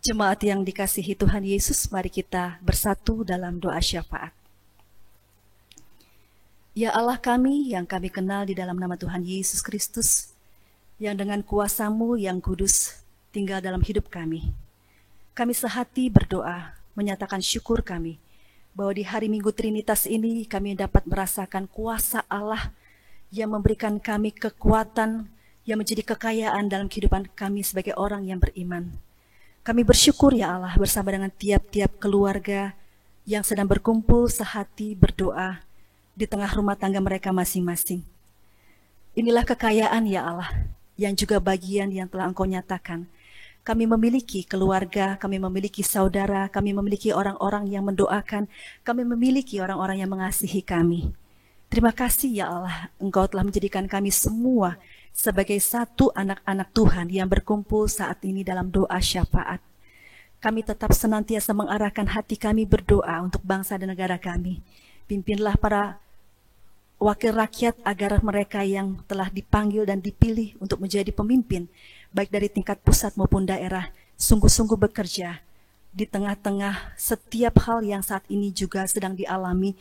Jemaat yang dikasihi Tuhan Yesus, mari kita bersatu dalam doa syafaat. Ya Allah kami yang kami kenal di dalam nama Tuhan Yesus Kristus, yang dengan kuasa-Mu yang kudus tinggal dalam hidup kami. Kami sehati berdoa, menyatakan syukur kami, bahwa di hari Minggu Trinitas ini kami dapat merasakan kuasa Allah yang memberikan kami kekuatan, yang menjadi kekayaan dalam kehidupan kami sebagai orang yang beriman. Kami bersyukur ya Allah bersama dengan tiap-tiap keluarga yang sedang berkumpul sehati berdoa di tengah rumah tangga mereka masing-masing. Inilah kekayaan ya Allah yang juga bagian yang telah Engkau nyatakan. Kami memiliki keluarga, kami memiliki saudara, kami memiliki orang-orang yang mendoakan, kami memiliki orang-orang yang mengasihi kami. Terima kasih ya Allah, Engkau telah menjadikan kami semua sebagai satu anak-anak Tuhan yang berkumpul saat ini dalam doa syafaat. Kami tetap senantiasa mengarahkan hati kami berdoa untuk bangsa dan negara kami. Pimpinlah para wakil rakyat agar mereka yang telah dipanggil dan dipilih untuk menjadi pemimpin, baik dari tingkat pusat maupun daerah, sungguh-sungguh bekerja di tengah-tengah setiap hal yang saat ini juga sedang dialami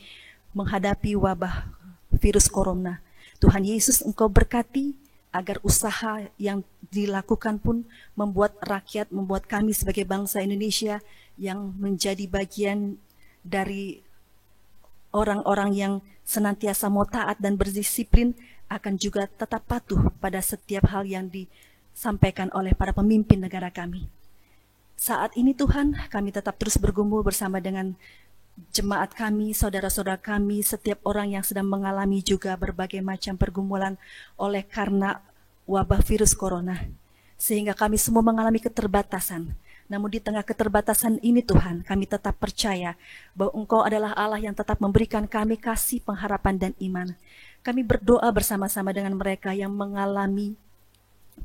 menghadapi wabah virus corona. Tuhan Yesus, Engkau berkati agar usaha yang dilakukan pun membuat rakyat, membuat kami sebagai bangsa Indonesia yang menjadi bagian dari orang-orang yang senantiasa mau taat dan berdisiplin akan juga tetap patuh pada setiap hal yang disampaikan oleh para pemimpin negara kami. Saat ini Tuhan, kami tetap terus bergumul bersama dengan jemaat kami, saudara-saudara kami, setiap orang yang sedang mengalami juga berbagai macam pergumulan oleh karena wabah virus corona. Sehingga kami semua mengalami keterbatasan. Namun di tengah keterbatasan ini Tuhan, kami tetap percaya bahwa Engkau adalah Allah yang tetap memberikan kami kasih, pengharapan, dan iman. Kami berdoa bersama-sama dengan mereka yang mengalami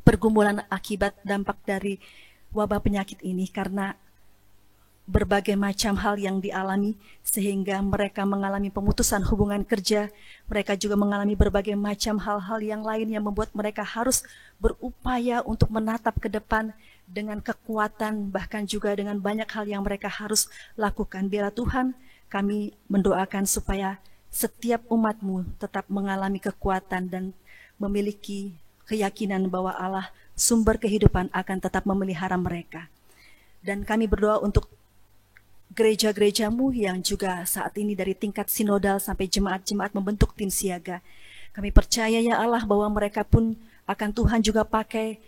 pergumulan akibat dampak dari wabah penyakit ini karena berbagai macam hal yang dialami sehingga mereka mengalami pemutusan hubungan kerja, mereka juga mengalami berbagai macam hal-hal yang lain yang membuat mereka harus berupaya untuk menatap ke depan dengan kekuatan, bahkan juga dengan banyak hal yang mereka harus lakukan. Biarlah Tuhan, kami mendoakan supaya setiap umat-Mu tetap mengalami kekuatan dan memiliki keyakinan bahwa Allah sumber kehidupan akan tetap memelihara mereka. Dan kami berdoa untuk gereja-gereja-Mu yang juga saat ini dari tingkat sinodal sampai jemaat-jemaat membentuk tim siaga. Kami percaya ya Allah bahwa mereka pun akan Tuhan juga pakai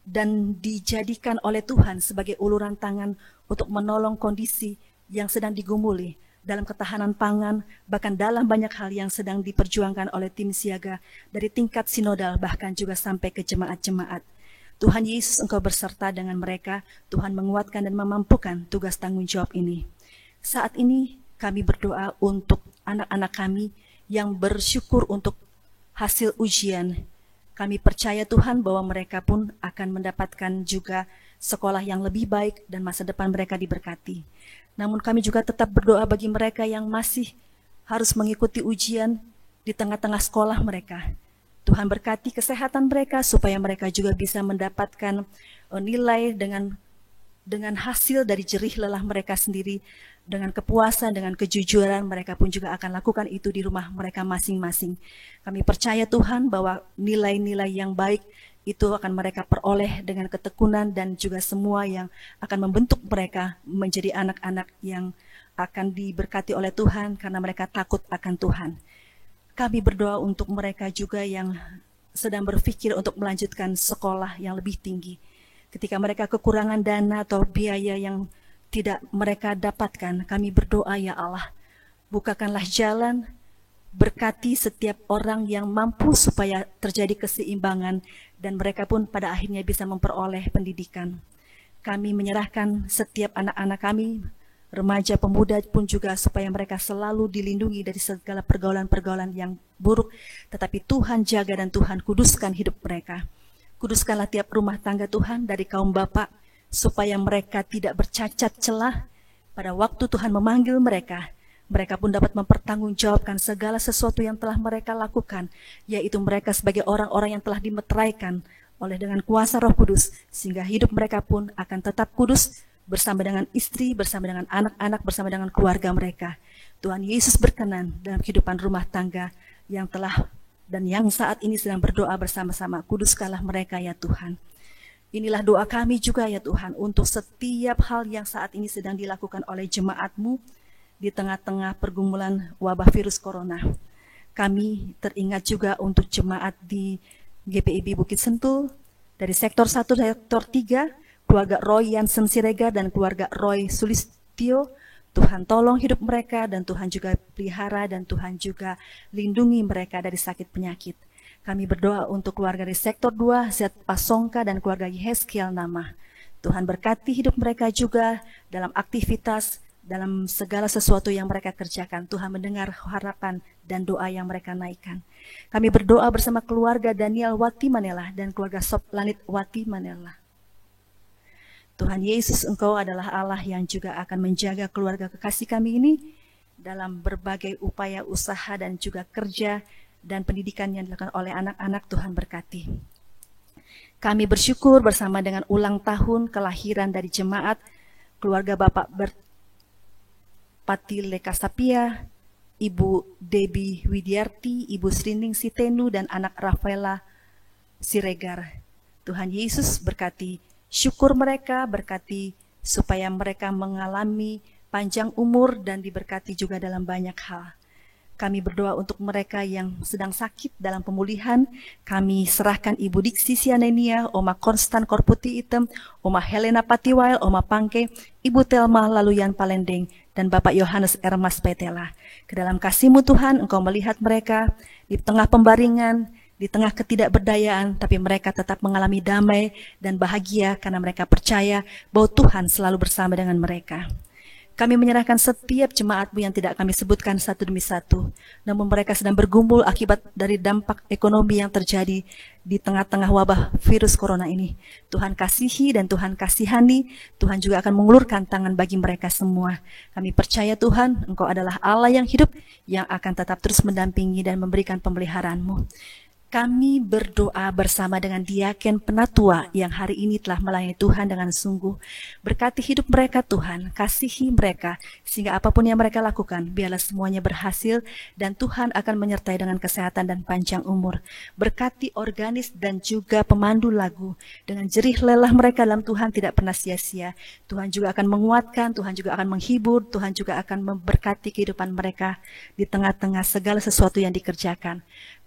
dan dijadikan oleh Tuhan sebagai uluran tangan untuk menolong kondisi yang sedang digumuli dalam ketahanan pangan, bahkan dalam banyak hal yang sedang diperjuangkan oleh tim siaga dari tingkat sinodal bahkan juga sampai ke jemaat-jemaat. Tuhan Yesus, Engkau berserta dengan mereka, Tuhan menguatkan dan memampukan tugas tanggung jawab ini. Saat ini kami berdoa untuk anak-anak kami yang bersyukur untuk hasil ujian. Kami percaya Tuhan bahwa mereka pun akan mendapatkan juga sekolah yang lebih baik dan masa depan mereka diberkati. Namun kami juga tetap berdoa bagi mereka yang masih harus mengikuti ujian di tengah-tengah sekolah mereka. Tuhan berkati kesehatan mereka supaya mereka juga bisa mendapatkan nilai dengan hasil dari jerih lelah mereka sendiri, dengan kepuasan, dengan kejujuran mereka pun juga akan lakukan itu di rumah mereka masing-masing. Kami percaya Tuhan bahwa nilai-nilai yang baik itu akan mereka peroleh dengan ketekunan dan juga semua yang akan membentuk mereka menjadi anak-anak yang akan diberkati oleh Tuhan karena mereka takut akan Tuhan. Kami berdoa untuk mereka juga yang sedang berpikir untuk melanjutkan sekolah yang lebih tinggi. Ketika mereka kekurangan dana atau biaya yang tidak mereka dapatkan, kami berdoa ya Allah, bukakanlah jalan, berkati setiap orang yang mampu supaya terjadi keseimbangan dan mereka pun pada akhirnya bisa memperoleh pendidikan. Kami menyerahkan setiap anak-anak kami, remaja, pemuda pun juga supaya mereka selalu dilindungi dari segala pergaulan-pergaulan yang buruk, tetapi Tuhan jaga dan Tuhan kuduskan hidup mereka. Kuduskanlah tiap rumah tangga Tuhan dari kaum bapak, supaya mereka tidak bercacat celah pada waktu Tuhan memanggil mereka. Mereka pun dapat mempertanggungjawabkan segala sesuatu yang telah mereka lakukan, yaitu mereka sebagai orang-orang yang telah dimeteraikan oleh dengan kuasa Roh Kudus, sehingga hidup mereka pun akan tetap kudus bersama dengan istri, bersama dengan anak-anak, bersama dengan keluarga mereka. Tuhan Yesus berkenan dalam kehidupan rumah tangga yang telah dan yang saat ini sedang berdoa bersama-sama. Kuduskanlah mereka ya Tuhan. Inilah doa kami juga ya Tuhan, untuk setiap hal yang saat ini sedang dilakukan oleh jemaat-Mu di tengah-tengah pergumulan wabah virus corona. Kami teringat juga untuk jemaat di GPIB Bukit Sentul, dari sektor 1 sektor 3, keluarga Roy Yansen Siregar dan keluarga Roy Sulistio. Tuhan tolong hidup mereka, dan Tuhan juga pelihara, dan Tuhan juga lindungi mereka dari sakit penyakit. Kami berdoa untuk keluarga di sektor 2, Zat Pasongka dan keluarga Yehezkiel Nama. Tuhan berkati hidup mereka juga dalam aktivitas, dalam segala sesuatu yang mereka kerjakan. Tuhan mendengar harapan dan doa yang mereka naikkan. Kami berdoa bersama keluarga Daniel Wati Manela dan keluarga Sob Lanit Wati Manela. Tuhan Yesus, Engkau adalah Allah yang juga akan menjaga keluarga kekasih kami ini dalam berbagai upaya usaha dan juga kerja dan pendidikan yang dilakukan oleh anak-anak. Tuhan berkati. Kami bersyukur bersama dengan ulang tahun kelahiran dari jemaat keluarga Bapak Pati Lekasapia, Ibu Debbie Widiarti, Ibu Srining Sitenu, dan anak Rafaela Siregar. Tuhan Yesus berkati syukur mereka, berkati supaya mereka mengalami panjang umur dan diberkati juga dalam banyak hal. Kami berdoa untuk mereka yang sedang sakit dalam pemulihan. Kami serahkan Ibu Diksi Sianenia, Oma Konstan Korputi Item, Oma Helena Patiwail, Oma Pangke, Ibu Telma Laluyan Palendeng, dan Bapak Yohanes Ermas Petela. Ke dalam kasih-Mu Tuhan, Engkau melihat mereka di tengah pembaringan, di tengah ketidakberdayaan, tapi mereka tetap mengalami damai dan bahagia karena mereka percaya bahwa Tuhan selalu bersama dengan mereka. Kami menyerahkan setiap jemaat-Mu yang tidak kami sebutkan satu demi satu, namun mereka sedang bergumul akibat dari dampak ekonomi yang terjadi di tengah-tengah wabah virus corona ini. Tuhan kasihi dan Tuhan kasihani, Tuhan juga akan mengulurkan tangan bagi mereka semua. Kami percaya Tuhan, Engkau adalah Allah yang hidup, yang akan tetap terus mendampingi dan memberikan pemeliharaan-Mu. Kami berdoa bersama dengan diaken penatua yang hari ini telah melayani Tuhan dengan sungguh. Berkati hidup mereka Tuhan, kasihi mereka, sehingga apapun yang mereka lakukan, biarlah semuanya berhasil, dan Tuhan akan menyertai dengan kesehatan dan panjang umur. Berkati organis dan juga pemandu lagu, dengan jerih lelah mereka dalam Tuhan tidak pernah sia-sia. Tuhan juga akan menguatkan, Tuhan juga akan menghibur, Tuhan juga akan memberkati kehidupan mereka di tengah-tengah segala sesuatu yang dikerjakan.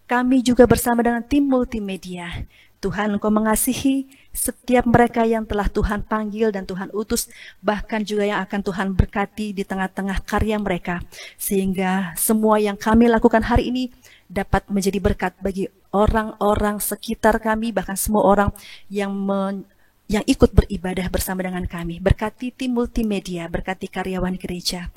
Kami juga bersama dengan tim multimedia. Tuhan, Engkau mengasihi setiap mereka yang telah Tuhan panggil dan Tuhan utus, bahkan juga yang akan Tuhan berkati di tengah-tengah karya mereka, sehingga semua yang kami lakukan hari ini dapat menjadi berkat bagi orang-orang sekitar kami, bahkan semua orang yang ikut beribadah bersama dengan kami. Berkati tim multimedia, berkati karyawan gereja.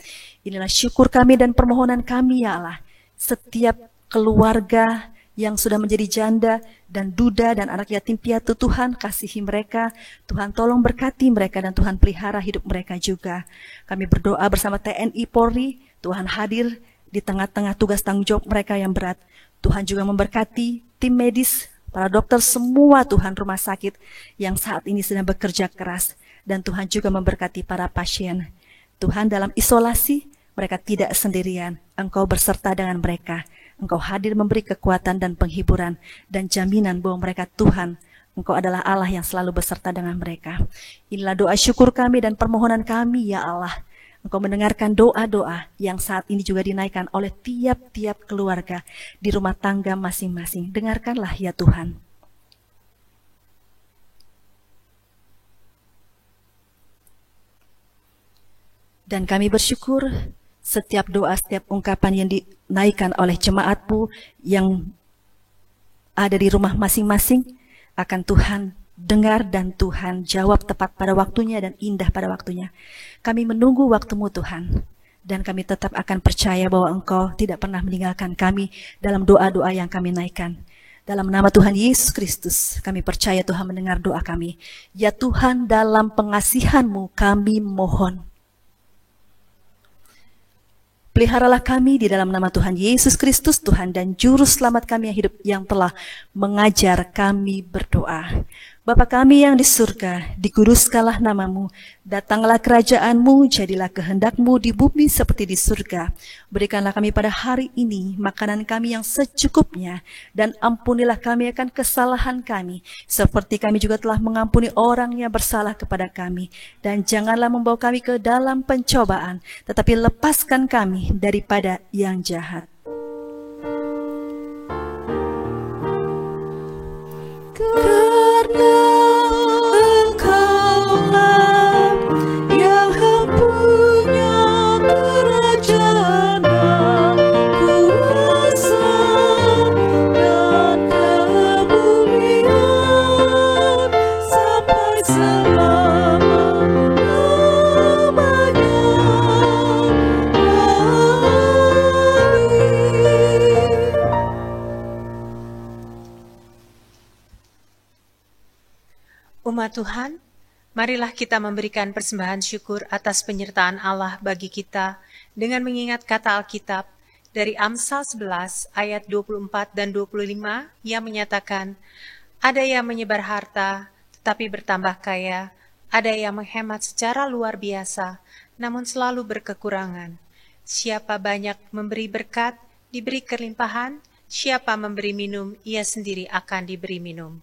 Inilah syukur kami dan permohonan kami ya Allah. Setiap keluarga yang sudah menjadi janda dan duda dan anak yatim piatu, Tuhan kasihi mereka, Tuhan tolong berkati mereka, dan Tuhan pelihara hidup mereka juga. Kami berdoa bersama TNI Polri, Tuhan hadir di tengah-tengah tugas tanggung jawab mereka yang berat. Tuhan juga memberkati tim medis, para dokter semua Tuhan rumah sakit yang saat ini sedang bekerja keras, dan Tuhan juga memberkati para pasien. Tuhan dalam isolasi, mereka tidak sendirian, Engkau berserta dengan mereka. Engkau hadir memberi kekuatan dan penghiburan dan jaminan bahwa mereka Tuhan, Engkau adalah Allah yang selalu beserta dengan mereka. Inilah doa syukur kami dan permohonan kami ya Allah. Engkau mendengarkan doa-doa yang saat ini juga dinaikkan oleh tiap-tiap keluarga di rumah tangga masing-masing. Dengarkanlah ya Tuhan. Dan kami bersyukur setiap doa, setiap ungkapan yang dinaikkan oleh jemaat-Mu yang ada di rumah masing-masing akan Tuhan dengar dan Tuhan jawab tepat pada waktunya dan indah pada waktunya. Kami menunggu waktu-Mu Tuhan, dan kami tetap akan percaya bahwa Engkau tidak pernah meninggalkan kami dalam doa-doa yang kami naikkan. Dalam nama Tuhan Yesus Kristus, kami percaya Tuhan mendengar doa kami. Ya Tuhan, dalam pengasihan-Mu kami mohon. Peliharalah kami di dalam nama Tuhan Yesus Kristus, Tuhan dan Juru Selamat kami yang hidup, yang telah mengajar kami berdoa. Bapa kami yang di surga, dikuduskanlah nama-Mu, datanglah kerajaan-Mu, jadilah kehendak-Mu di bumi seperti di surga. Berikanlah kami pada hari ini makanan kami yang secukupnya, dan ampunilah kami akan kesalahan kami, seperti kami juga telah mengampuni orang yang bersalah kepada kami. Dan janganlah membawa kami ke dalam pencobaan, tetapi lepaskan kami daripada yang jahat. Karena Engkaulah yang mempunya kerajaan dan kuasa dan kemuliaan sampai selama-lamanya. Amin. Umat Tuhan, marilah kita memberikan persembahan syukur atas penyertaan Allah bagi kita dengan mengingat kata Alkitab dari Amsal 11 ayat 24 dan 25 yang menyatakan, ada yang menyebar harta tetapi bertambah kaya, ada yang menghemat secara luar biasa namun selalu berkekurangan. Siapa banyak memberi berkat, diberi kelimpahan, siapa memberi minum, ia sendiri akan diberi minum.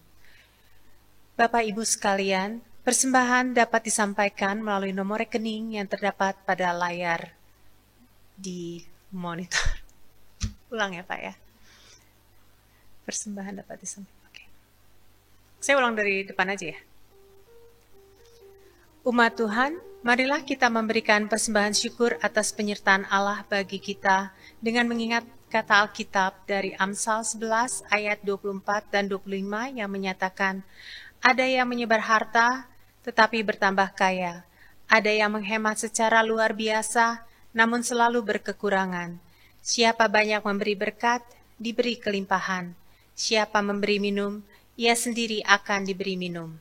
Bapak Ibu sekalian, persembahan dapat disampaikan melalui nomor rekening yang terdapat pada layar di monitor. Ulang ya Pak ya. Persembahan dapat disampaikan. Oke. Saya ulang dari depan aja ya. Umat Tuhan, marilah kita memberikan persembahan syukur atas penyertaan Allah bagi kita dengan mengingat kata Alkitab dari Amsal 11 ayat 24 dan 25 yang menyatakan, ada yang menyebar harta, tetapi bertambah kaya. Ada yang menghemat secara luar biasa, namun selalu berkekurangan. Siapa banyak memberi berkat, diberi kelimpahan. Siapa memberi minum, ia sendiri akan diberi minum.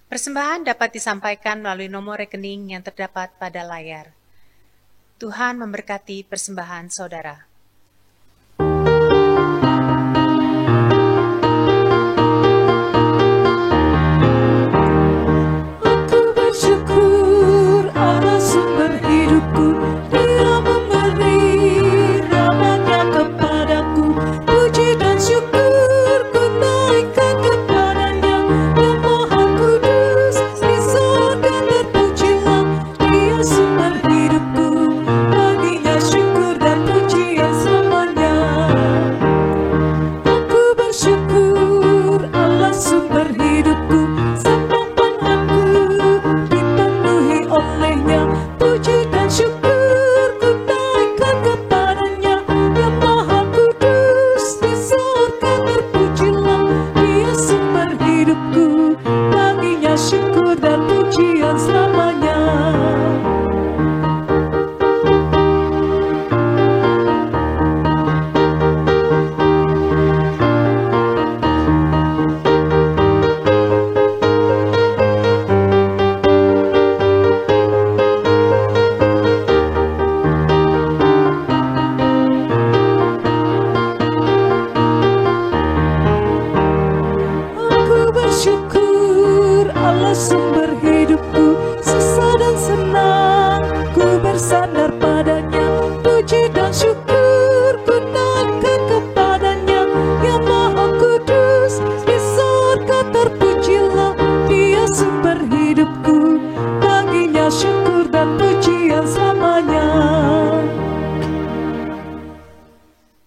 Persembahan dapat disampaikan melalui nomor rekening yang terdapat pada layar. Tuhan memberkati persembahan saudara.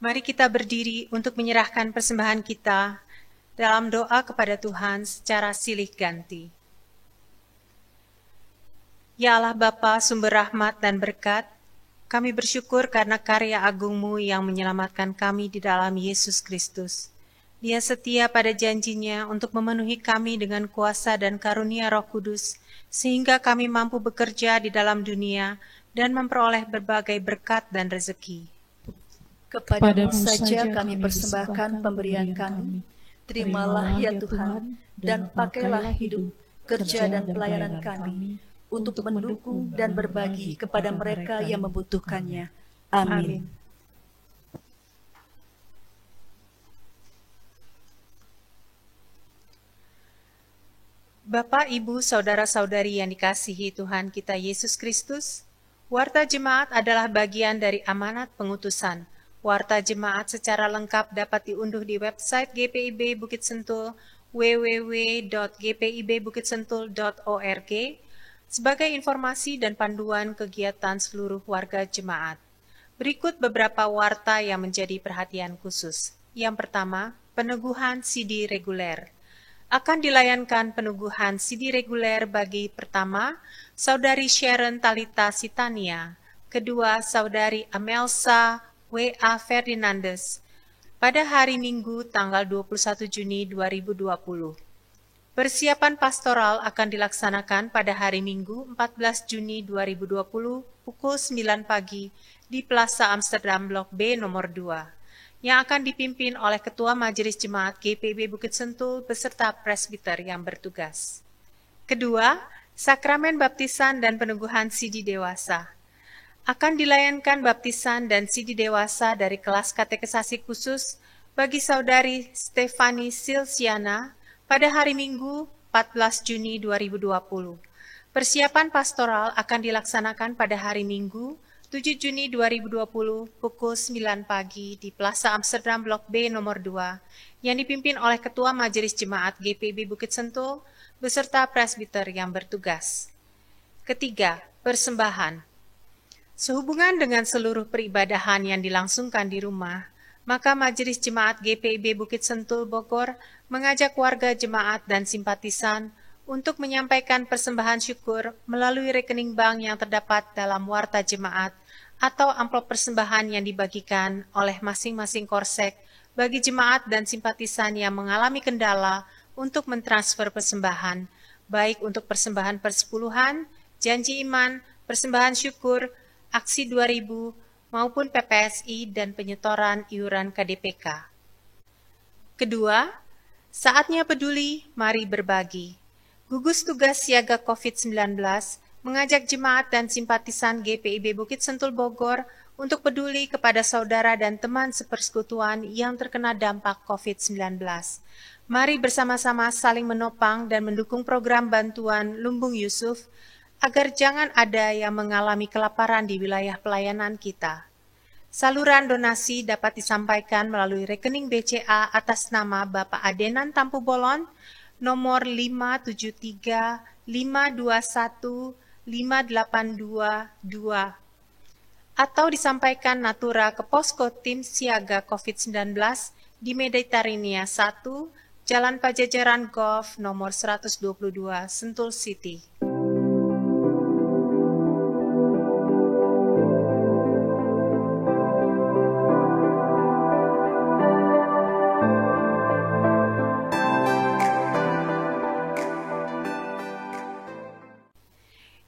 Mari kita berdiri untuk menyerahkan persembahan kita dalam doa kepada Tuhan secara silih ganti. Ya Allah Bapa, sumber rahmat dan berkat, kami bersyukur karena karya agung-Mu yang menyelamatkan kami di dalam Yesus Kristus. Dia setia pada janjinya untuk memenuhi kami dengan kuasa dan karunia Roh Kudus, sehingga kami mampu bekerja di dalam dunia dan memperoleh berbagai berkat dan rezeki. Kepadamu saja kami persembahkan pemberian kami, Terimalah ya Tuhan, dan pakailah hidup, kerja dan pelayanan kami untuk mendukung dan berbagi kepada mereka yang membutuhkannya. Amin. Bapak, Ibu, Saudara-saudari yang dikasihi Tuhan kita Yesus Kristus, Warta Jemaat adalah bagian dari amanat pengutusan. Warta Jemaat secara lengkap dapat diunduh di website GPIB Bukit Sentul www.gpibbukitsentul.org sebagai informasi dan panduan kegiatan seluruh warga jemaat. Berikut beberapa warta yang menjadi perhatian khusus. Yang pertama, peneguhan CD reguler. Akan dilayankan peneguhan CD reguler bagi pertama, Saudari Sharon Talita Sitania, kedua, Saudari Amelsa W.A. Ferdinandes, pada hari Minggu tanggal 21 Juni 2020. Persiapan pastoral akan dilaksanakan pada hari Minggu 14 Juni 2020 pukul 9 pagi di Plaza Amsterdam Blok B nomor 2, yang akan dipimpin oleh Ketua Majelis Jemaat GPIB Bukit Sentul beserta presbiter yang bertugas. Kedua, sakramen baptisan dan peneguhan CD dewasa. Akan dilayankan baptisan dan CD dewasa dari kelas katekesasi khusus bagi Saudari Stefani Silsiana pada hari Minggu 14 Juni 2020. Persiapan pastoral akan dilaksanakan pada hari Minggu 7 Juni 2020 pukul 9 pagi di Plaza Amsterdam Blok B nomor 2 yang dipimpin oleh Ketua Majelis Jemaat GPIB Bukit Sentul beserta presbiter yang bertugas. Ketiga, persembahan. Sehubungan dengan seluruh peribadahan yang dilangsungkan di rumah, maka Majelis Jemaat GPIB Bukit Sentul Bogor mengajak warga jemaat dan simpatisan untuk menyampaikan persembahan syukur melalui rekening bank yang terdapat dalam warta jemaat atau amplop persembahan yang dibagikan oleh masing-masing korsek bagi jemaat dan simpatisan yang mengalami kendala untuk mentransfer persembahan, baik untuk persembahan persepuluhan, janji iman, persembahan syukur, aksi 2000, maupun PPSI dan penyetoran iuran KDPK. Kedua, saatnya peduli, mari berbagi. Gugus Tugas Siaga COVID-19 mengajak jemaat dan simpatisan GPIB Bukit Sentul Bogor untuk peduli kepada saudara dan teman sepersekutuan yang terkena dampak COVID-19. Mari bersama-sama saling menopang dan mendukung program bantuan Lumbung Yusuf agar jangan ada yang mengalami kelaparan di wilayah pelayanan kita. Saluran donasi dapat disampaikan melalui rekening BCA atas nama Bapak Adenan Tampu Bolon, nomor 573-521-5822, atau disampaikan natura ke Posko Tim Siaga COVID-19 di Mediterania 1, Jalan Pajajaran Golf nomor 122, Sentul City.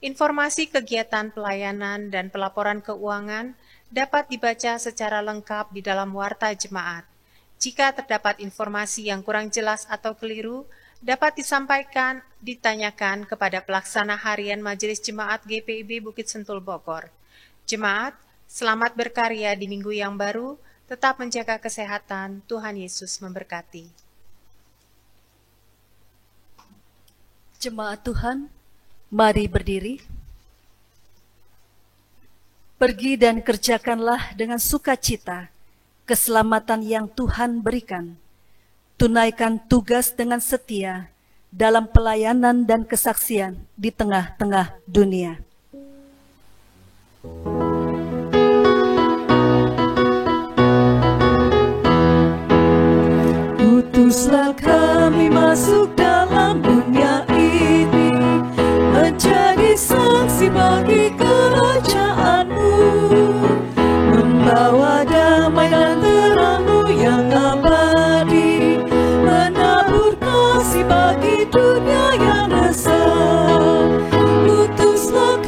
Informasi kegiatan pelayanan dan pelaporan keuangan dapat dibaca secara lengkap di dalam warta jemaat. Jika terdapat informasi yang kurang jelas atau keliru, dapat disampaikan, ditanyakan kepada pelaksana harian Majelis Jemaat GPIB Bukit Sentul Bogor. Jemaat, selamat berkarya di minggu yang baru, tetap menjaga kesehatan, Tuhan Yesus memberkati. Jemaat Tuhan, mari berdiri. Pergi dan kerjakanlah dengan sukacita keselamatan yang Tuhan berikan. Tunaikan tugas dengan setia dalam pelayanan dan kesaksian di tengah-tengah dunia. Utuslah kami masuk dalam dunia ini, menjadi saksi bagi kerajaan-Mu, membawa damai dan terang-Mu yang abadi, menabur kasih bagi dunia yang resah. Utuslah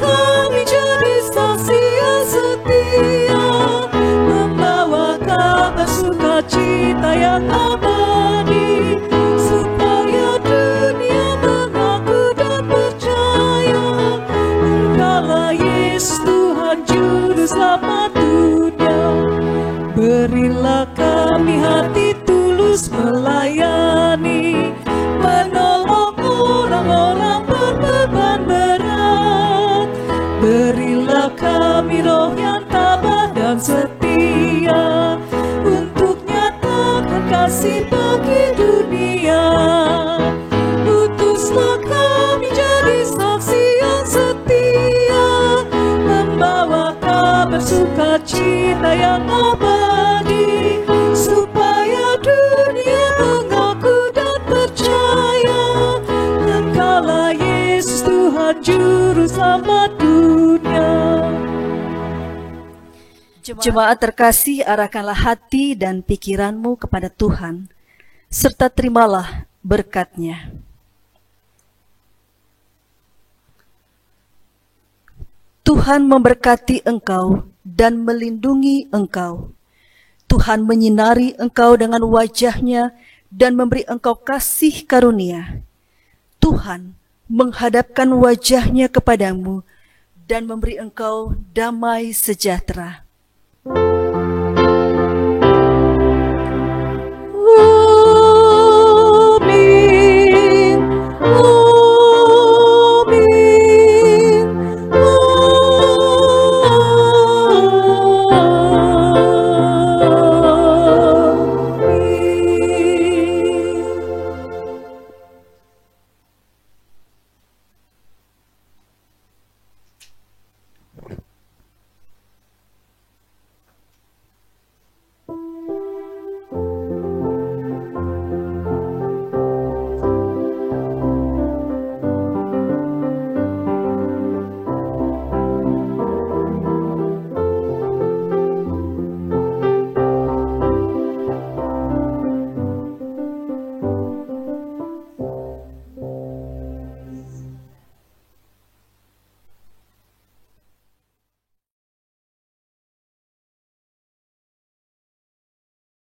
Berilah kami hati tulus melayani, menolong orang-orang berbeban berat. Berilah kami roh yang tabah dan setia, untuk nyatakan kasih bagi dunia. Utuslah kami jadi saksi yang setia, membawa kabar sukacita yang abadi, supaya dunia mengaku dan percaya Engkaulah Yesus Tuhan Juru Selamat dunia. Jemaat terkasih, arahkanlah hati dan pikiranmu kepada Tuhan, serta terimalah berkat-Nya. Tuhan memberkati engkau dan melindungi engkau. Tuhan menyinari engkau dengan wajah-Nya dan memberi engkau kasih karunia. Tuhan menghadapkan wajah-Nya kepadamu dan memberi engkau damai sejahtera.